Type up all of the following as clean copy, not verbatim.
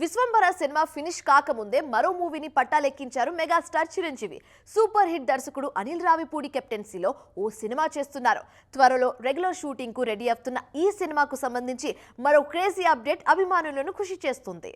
Vishwambhara cinema finish కాకముందే మరో మూవీని పట్టాలెక్కించారు మెగాస్టార్ చిరంజీవి. సూపర్ హిట్ దర్శకుడు అనిల్ రావిపూడి కెప్టెన్సీలో ఓ సినిమా చేస్తున్నారు. త్వరలో రెగ్యులర్ షూటింగ్ కు రెడీ అవుతున్న ఈ సినిమాకు సంబంధించి మరో క్రేజీ అప్డేట్ అభిమానులను ఖుషి చేస్తుంది.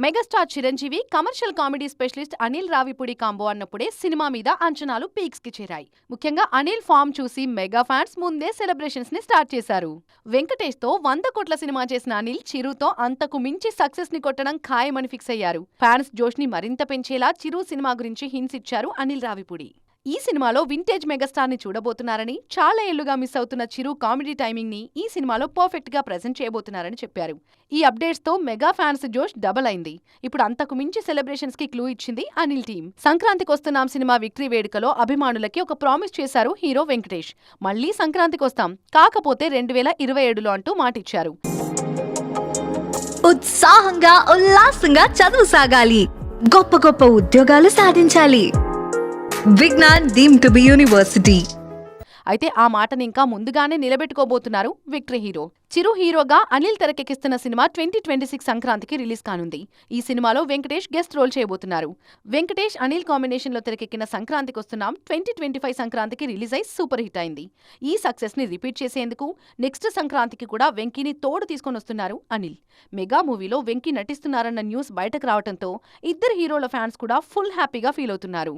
Megastar Chiranjeevi commercial comedy specialist Anil Ravipudi combo అన్నప్పుడే సినిమా మీద అంచనాలు పీక్స్ కి చేరాయి. ముఖ్యంగా అనిల్ ఫామ్ చూసి మెగా ఫ్యాన్స్ ముందే సెలబ్రేషన్స్ ని స్టార్ట్ చేశారు. వెంకటేష్ తో 100 కోట్ల సినిమా చేసిన అనిల్ చిరుతో అంతకు మించి సక్సెస్ ని కొట్టడం ఖాయమని ఫిక్స్ అయ్యారు. ఫ్యాన్స్ జోష్ ని మరింత పెంచేలా చిరు సినిమా గురించి హింట్స్ ఇచ్చారు అనిల్ రావిపూడి. ఈ సినిమాలో వింటేజ్ మెగాస్టార్ ని చూడబోతున్నారని, చాలా ఏళ్లుగా మిస్ అవుతున్న చిరు కామెడీ టైమింగ్ ని ఈ సినిమాలో పర్ఫెక్ట్ గా ప్రెజెంట్ చేయబోతున్నారని చెప్పారు. ఈ అప్డేట్స్ తో మెగా ఫ్యాన్స్ జోష్ డబుల్ అయింది. ఇప్పుడు అంతకు మించి సెలబ్రేషన్స్ కి క్లూ ఇచ్చింది అనిల్ టీం. సంక్రాంతికి వస్తున్నాం సినిమా విక్టరీ వేడుకలో అభిమానులకి ఒక ప్రామిస్ చేశారు హీరో వెంకటేష్. మళ్లీ సంక్రాంతికి వస్తాం, కాకపోతే 2027లో అంటూ మాటిచ్చారు. ఉత్సాహంగా ఉల్లాసంగా చదువు సాగాలి, గొప్ప గొప్ప ఉద్యోగాలు సాధించాలి. Vignan deemed to be university. అయితే ఆ మాటని ఇంకా ముందుగానే నిలబెట్టుకోబోతున్నారు విక్టరీ హీరో. చిరు హీరోగా అనిల్ తెరకెక్కిస్తున్న సినిమా 2026 సంక్రాంతికి రిలీజ్ కానుంది. ఈ సినిమాలో వెంకటేష్ గెస్ట్ రోల్ చేయబోతున్నారు. వెంకటేష్ అనిల్ కాంబినేషన్ లో తెరకెక్కిన సంక్రాంతికి వస్తున్నాం 2025 సంక్రాంతికి రిలీజ్ అయి సూపర్ హిట్ అయింది. ఈ సక్సెస్ ని రిపీట్ చేసేందుకు నెక్స్ట్ సంక్రాంతికి కూడా వెంకీని తోడు తీసుకొని వస్తున్నారు అనిల్. మెగా మూవీలో వెంకీ నటిస్తున్నారన్న న్యూస్ బయటకు రావడంతో ఇద్దరు హీరోల ఫ్యాన్స్ కూడా ఫుల్ హ్యాపీగా ఫీల్ అవుతున్నారు.